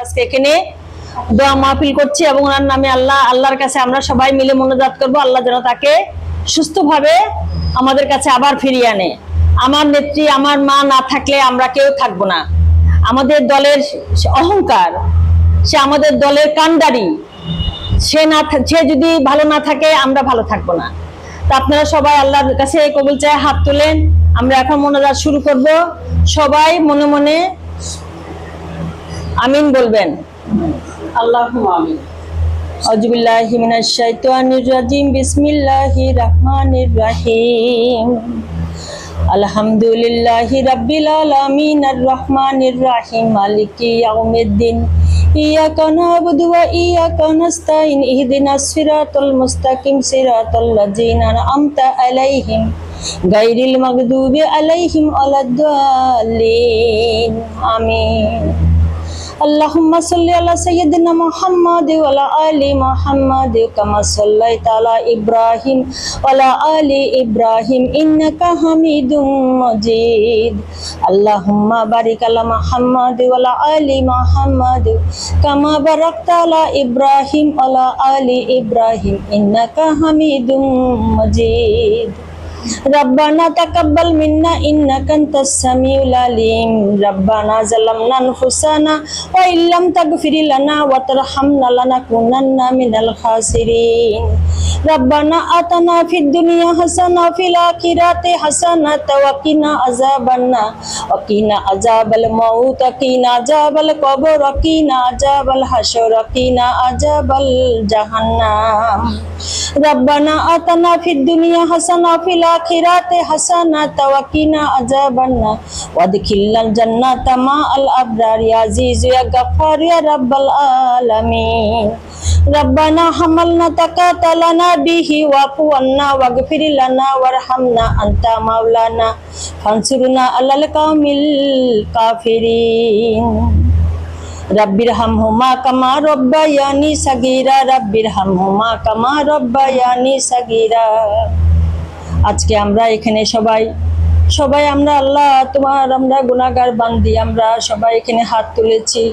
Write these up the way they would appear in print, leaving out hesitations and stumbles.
আজকে এখানে দোয়া মাহফিল করছি এবং ওনার নামে আল্লাহর কাছে আমরা সবাই মিলে মোনাজাত করব, আল্লাহ যেন তাকে সুস্থভাবে আমাদের কাছে আবার ফিরিয়ে আনে। আমার নেত্রী, আমার মা না থাকলে আমরা কেউ থাকবো না। আমাদের দলের অহংকার, সে আমাদের দলের কান্ডারি, সে যদি ভালো না থাকে আমরা ভালো থাকবো না। তা আপনারা সবাই আল্লাহর কাছে কবুল চায় হাত তোলেন। আমরা এখন মোনাজাত শুরু করব। সবাই মনে মনে আমিন বলবেন। আল্লাহুম্মা আমিন। আউযু বিল্লাহি মিনাশ শাইতানির রাজিম। বিসমিল্লাহির রাহমানির রাহিম। আলহামদুলিল্লাহি রাব্বিল আলামিন আর রহমানির রহিম মালিকি ইয়াউমিদ্দিন। ইয়্যাকা না'বুদু ওয়া ইয়্যাকা নাস্তাইন। ইহদিনাস সিরাতাল মুস্তাকিম সিরাতাল লাযিনা আন'আমতা আলাইহিম গায়রিল মাগদুবি আলাইহিম ওয়ালাদ-দাল্লিন। আমিন। Allahumma salli ala sayyidina Muhammad wa ala ali Muhammad kama sallaita ala Ibrahim wa ala ali Ibrahim innaka Hamidum Majid. Allahumma barik ala Muhammad wa ala ali Muhammad kama barakta ala Ibrahim wa ala ali Ibrahim innaka Hamidum Majid. ربنا تقبل منا إنك أنت السميع العليم. ربنا ظلمنا أنفسنا وإن لم تغفر لنا وترحمنا لنكونن من الخاسرين. ربنا آتنا في الدنيا حسنة وفي الآخرة حسنة وقنا عذاب النار وقنا عذاب الموت وقنا عذاب القبر وقنا عذاب الحشر وقنا عذاب الجحيم. ربنا آتنا في الدنيا حسنة وفي الآخرة حسنة وقنا عذاب النار وادخلنا الجنة مع الأبرار يا عزيز يا غفار يا رب العالمين. ربنا حملنا تقاتلنا به واعف عنا واغفر لنا وارحمنا أنت مولانا فانصرنا على القوم الكافرين. রব্বিরহামহুমা কামা রব্বায়ানি সাগীরা রব্বিরহামহুমা কামা রব্বায়ানি সাগীরা। আজকে আমরা এখানে সবাই আমরা আল্লাহ আমরা গুনাহগার বান্দি, আমরা সবাই এখানে হাত তুলেছি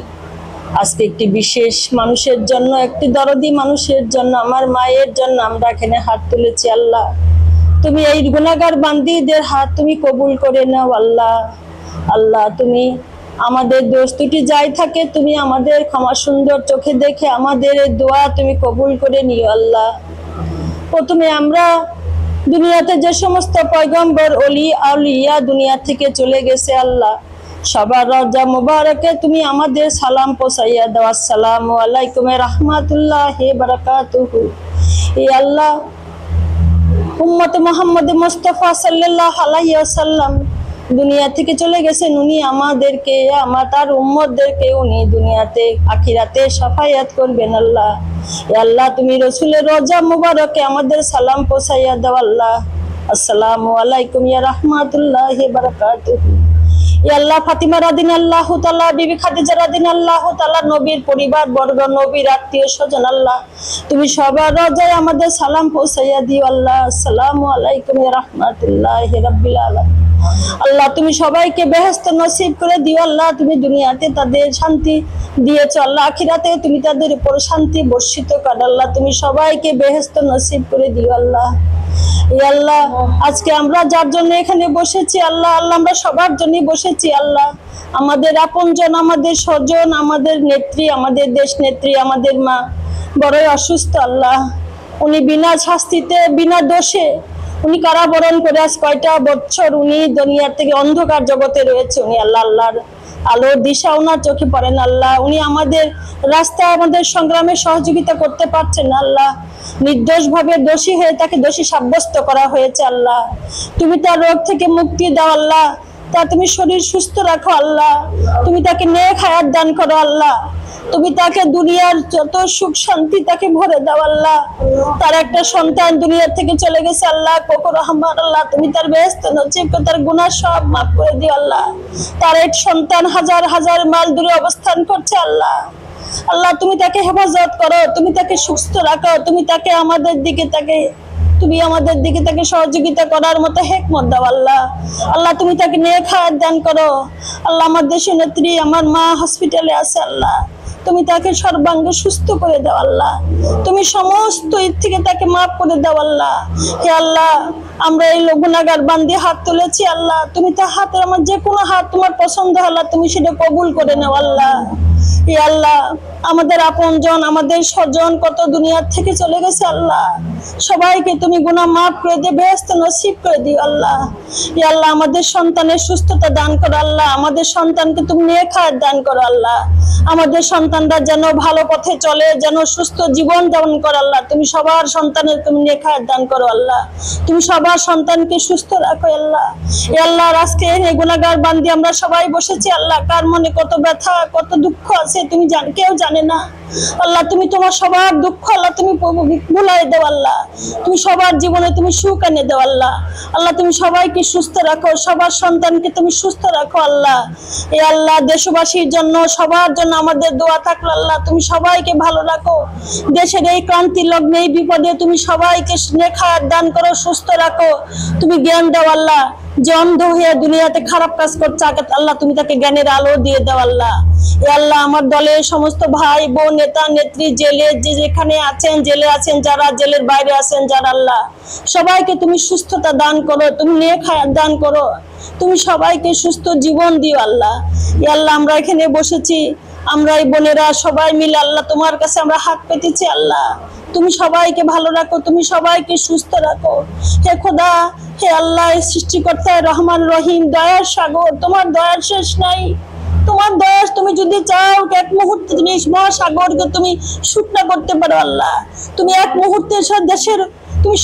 আজকে একটি বিশেষ মানুষের জন্য, একটি দরদি মানুষের জন্য, আমার মায়ের জন্য আমরা এখানে হাত তুলেছি। আল্লাহ তুমি এই গুনাহগার বান্দিদের হাত তুমি কবুল করে নাও। আল্লাহ তুমি আমাদের দোষ ত্রুটি যাই থাকে তুমি আমাদের ক্ষমা সুন্দর চোখে দেখে আমাদের দোয়া তুমি কবুল করে নিও। আল্লাহ প্রথমে আমরা দুনিয়াতে যে সমস্ত পয়গম্বর ওলি আউলিয়া দুনিয়া থেকে চলে গেছে, আল্লাহ সবার রওজা মুবারকে তুমি আমাদের সালাম পৌঁছাইয়া দাও। আসসালামু আলাইকুম ওয়া রাহমাতুল্লাহি ওয়া বারাকাতুহু। এই আল্লাহ উম্মত মুহাম্মদ মুস্তাফা সাল্লাল্লাহু আলাইহি ওয়াসাল্লাম দুনিয়া থেকে চলে গেছেন। উনি আমাদেরকে তার উম্মতদেরকে উনি দুনিয়াতে আখিরাতে শাফায়াত করবেন। আল্লাহ তুমি রাসূলের রওজা মুবারকে আমাদের সালাম পৌঁছাইয়া দাও। আল্লাহ আসসালামু আলাইকুম ইয়া রাহমাতুল্লাহি ওয়া বারাকাতুহু। ইয়া আল্লাহ ফাতিমা রাদিয়াল্লাহু তাআলা, বিবি খাদিজা রাদিয়াল্লাহু তাআলা, নবীর পরিবার বর্গ, নবীর আত্মীয় স্বজন, আল্লাহ তুমি সবার রওজায় আমাদের সালাম পৌঁছাইয়া দিও। আল্লাহ আসসালামু আলাইকুম ইয়া রাহমাতুল্লাহি রাব্বিল আলামিন। আল্লাহ তুমি সবাইকে বেহেশত নসিব করে দিও। আল্লাহ তুমি দুনিয়াতে তাদের শান্তি দিয়েছো, আল্লাহ আখিরাতে তুমি তাদের উপর শান্তি বর্ষিত করো। আল্লাহ তুমি সবাইকে বেহেশত নসিব করে দিও। আল্লাহ আল্লাহ আজকে আমরা যার জন্য এখানে বসেছি, আল্লাহ আমরা সবার জন্য বসেছি। আল্লাহ আমাদের আপনজন, আমাদের স্বজন, আমাদের নেত্রী, আমাদের দেশ নেত্রী, আমাদের মা বড়ই অসুস্থ। আল্লাহ উনি বিনা শাস্তিতে বিনা দোষে উনি কারাবরণ করে আজ কয়টা বছর উনি দুনিয়া থেকে অন্ধকার জগতে রয়েছে। উনি আল্লাহর আলোর দিশা ওনার চোখে পড়েন। আল্লাহ উনি আমাদের রাস্তায় আমাদের সংগ্রামে সহযোগিতা করতে পারছেন। আল্লাহ নির্দোষ ভাবে দোষী হয়ে তাকে দোষী সাব্যস্ত করা হয়েছে। আল্লাহ তুমি তার রোগ থেকে মুক্তি দাও। আল্লাহ তার তুমি শরীর সুস্থ রাখো আল্লাহ, তুমি তাকে নেক হায়াত দান করো আল্লাহ, তুমি তাকে দুনিয়ার যত সুখ শান্তি তাকে ভরে দাও আল্লাহ। তার একটা সন্তান দুনিয়া থেকে চলে গেছে আল্লাহ, কোকর রহমান আল্লাহ, তুমি তার বেহেশত নসিব করে তার গুনাহ সব মাফ করে দিও আল্লাহ। তার এক সন্তান হাজার হাজার মাইল দূরে অবস্থান করছে আল্লাহ, আল্লাহ তুমি তাকে হেফাজত করো, তুমি তাকে সুস্থ রাখো, তুমি তাকে আমাদের দিকে তাকে সহযোগিতা করার মতো হিকমত দাও আল্লাহ। আল্লাহ তুমি তাকে নেক হায়াত দান করো আল্লাহ। আমার দেশের নেত্রী আমার মা হসপিটালে আছে আল্লাহ, তুমি তাকে সর্বাঙ্গ সুস্থ করে দাও আল্লাহ, তুমি সমস্ত ঈদ থেকে তাকে মাফ করে দাও আল্লাহ। হে আল্লাহ, আমরা এই গুনাহগার বান্দি হাত তুলেছি আল্লাহ, তুমি তার হাতের আমার যে কোনো হাত তোমার পছন্দ আল্লাহ তুমি সেটা কবুল করে নাও আল্লাহ। হে আল্লাহ, আমাদের আপনজন আমাদের স্বজন কত দুনিয়ার থেকে চলে গেছে আল্লাহ, সবাইকে তুমি গুনাহ মাফ করে দিয়ে বেহেশত নসিব করে দিও আল্লাহ। হে আল্লাহ, আমাদের সন্তানের সুস্থতা দান করো আল্লাহ, আমাদের সন্তানকে তুমি নেক হায়াত দান করো আল্লাহ, আমাদের সন্তানরা যেন ভালো পথে চলে, যেন সুস্থ জীবন যাপন করে আল্লাহ। তুমি সবার সন্তানের তুমি নেক হায়াত দান করো আল্লাহ, তুমি সবার সন্তানকে সুস্থ রাখো আল্লাহ। হে আল্লাহ, আজকে এই গুনাহগার বান্দি আমরা সবাই বসেছি আল্লাহ, কার মনে কত ব্যথা কত দুঃখ আছে তুমি কেউ জানে না আল্লাহ। তুমি তোমার সবার দুঃখ আল্লাহ তুমি ভুলাই দাও আল্লাহ, তুমি সবার জীবনে তুমি সুখ এনে দাও আল্লাহ। আল্লাহ তুমি সবাইকে সুস্থ রাখো, সবার সন্তানকে তুমি সুস্থ রাখো আল্লাহ। এ আল্লাহ, দেশবাসীর জন্য সবার জন্য আমাদের দোয়া থাকলো আল্লাহ, তুমি সবাইকে ভালো রাখো। দেশের এই ক্রান্তি লগ্নে এই বিপদে তুমি সবাইকে নেক হায়াত দান করো, সুস্থ রাখো, তুমি জ্ঞান দাও আল্লাহ। যে অন্ধ হয়ে দুনিয়াতে খারাপ কাজ করছে আল্লাহ তুমি তাকে জ্ঞানের আলো দিয়ে দাও আল্লাহ। এ আল্লাহ, আমার দলের সমস্ত ভাই বোন নেতা নেত্রী জেলে যেখানে আছেন, জেলে আছেন যারা, জেলের বাইরে আছেন যারা, আল্লাহ সবাইকে তুমি সুস্থতা দান করো, তুমি নেক হায়াত দান করো, তুমি সবাইকে সুস্থ জীবন দিও আল্লাহ। এ আল্লাহ, আমরা এখানে বসেছি, আমরা এই বোনেরা সবাই মিলে আল্লাহ তোমার কাছে আমরা হাত পেতেছি আল্লাহ, তুমি সবাইকে ভালো রাখো, তুমি সবাইকে সুস্থ রাখো। হে খোদা, হে আল্লাহ, সৃষ্টিকর্তা রহমান রহিম, দয়ার সাগর, তোমার দয়ার শেষ নাই। তোমার দয়া তুমি যদি চাও এক মুহূর্তে তুমি মহাসাগরকে তুমি শুকনা করতে পারো আল্লাহ। তুমি এক মুহূর্তে দেশের তুমি